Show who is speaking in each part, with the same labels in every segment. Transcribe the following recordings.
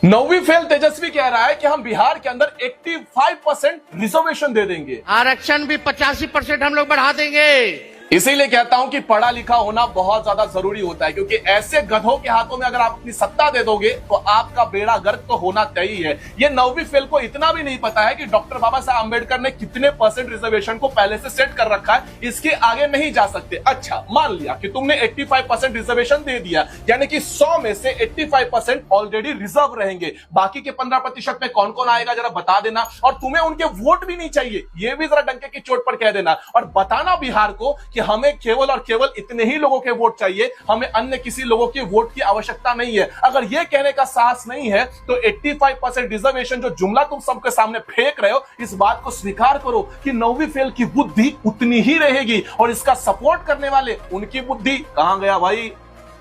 Speaker 1: नौवीं फेल तेजस्वी कह रहा है कि हम बिहार के अंदर 85% रिजर्वेशन दे देंगे,
Speaker 2: आरक्षण भी 85% हम लोग बढ़ा देंगे।
Speaker 1: इसीलिए कहता हूं कि पढ़ा लिखा होना बहुत ज्यादा जरूरी होता है, क्योंकि ऐसे गधों के हाथों में अगर आप अपनी सत्ता दे दोगे तो आपका बेड़ा गर्क तो होना तय ही है। ये नौवीं फेल को इतना भी नहीं पता है कि डॉक्टर बाबा साहब अंबेडकर ने कितने % रिजर्वेशन को पहले से सेट कर रखा है, इसके आगे नहीं जा सकते। अच्छा, मान लिया कि तुमने 85% रिजर्वेशन दे दिया, यानी कि 100 में से 85% ऑलरेडी रिजर्व रहेंगे, बाकी के 15% में कौन कौन आएगा जरा बता देना, और तुम्हें उनके वोट भी नहीं चाहिए, ये भी जरा डंके की चोट पर कह देना, और बताना बिहार को कि हमें केवल और केवल इतने ही लोगों के वोट चाहिए, हमें अन्य किसी लोगों के वोट की आवश्यकता नहीं है। अगर यह कहने का साहस नहीं है तो 85% रिजर्वेशन जो जुमला तुम सबके सामने फेंक रहे हो, इस बात को स्वीकार करो कि नौवीं फेल की बुद्धि उतनी ही रहेगी, और इसका सपोर्ट करने वाले उनकी बुद्धि कहां गया भाई,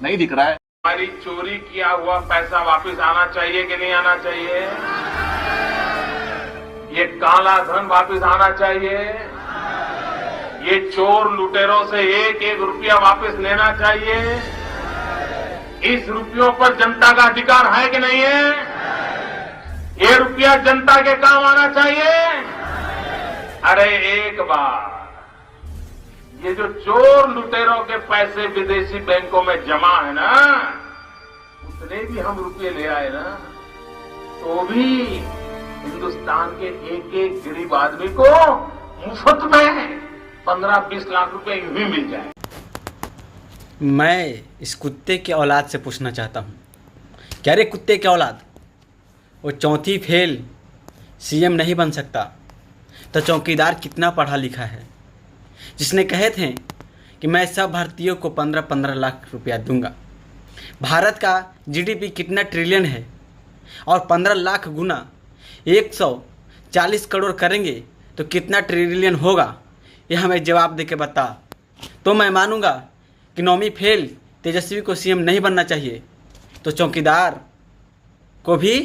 Speaker 1: नहीं दिख रहा है।
Speaker 3: हमारी चोरी किया हुआ पैसा वापस आना चाहिए कि नहीं आना चाहिए? ये काला धन वापस आना चाहिए? ये चोर लुटेरों से एक एक रुपया वापस लेना चाहिए? इस रुपयों पर जनता का अधिकार है कि नहीं है? ये रुपया जनता के काम आना चाहिए? अरे एक बार ये जो चोर लुटेरों के पैसे विदेशी बैंकों में जमा है ना, उतने भी हम रुपये ले आए ना, तो भी हिंदुस्तान के एक एक गरीब आदमी को मुफ्त में 15-20 लाख रुपए यूं ही मिल जाए।
Speaker 4: मैं इस कुत्ते के औलाद से पूछना चाहता हूँ, क्या रे कुत्ते के औलाद, वो चौथी फेल सीएम नहीं बन सकता तो चौकीदार कितना पढ़ा लिखा है, जिसने कहे थे कि मैं सब भारतीयों को 15-15 लाख रुपया दूंगा। भारत का जीडीपी कितना ट्रिलियन है, और 15 लाख गुना 140 करोड़ करेंगे तो कितना ट्रिलियन होगा, यह हमें जवाब दे के बता, तो मैं मानूंगा कि नौवीं फेल तेजस्वी को सीएम नहीं बनना चाहिए, तो चौकीदार को भी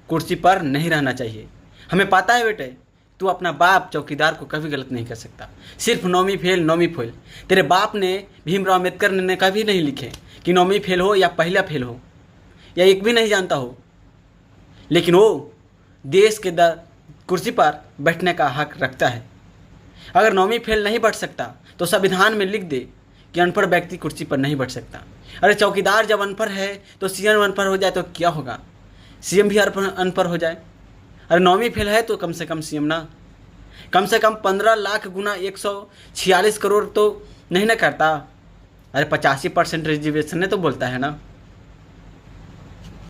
Speaker 4: कुर्सी पर नहीं रहना चाहिए। हमें पता है बेटे, तू अपना बाप चौकीदार को कभी गलत नहीं कर सकता। सिर्फ नौवीं फेल, तेरे बाप ने भीमराव अम्बेडकर ने कभी नहीं लिखे कि नौवीं फेल हो या पहला फेल हो, या एक भी नहीं जानता हो, लेकिन वो देश के कुर्सी पर बैठने का हक रखता है। अगर नौवीं फेल नहीं बैठ सकता तो संविधान में लिख दे कि अनपढ़ व्यक्ति कुर्सी पर नहीं बैठ सकता। अरे चौकीदार जब अनपढ़ है तो सीएम अनपढ़ हो जाए तो क्या होगा, सीएम भी अनपढ़ हो जाए। अरे नौवीं फेल है तो कम से कम सीएम ना, कम से कम 15 लाख गुना 146 करोड़ तो नहीं ना करता। अरे 85% रिजर्वेशन ने तो बोलता है ना।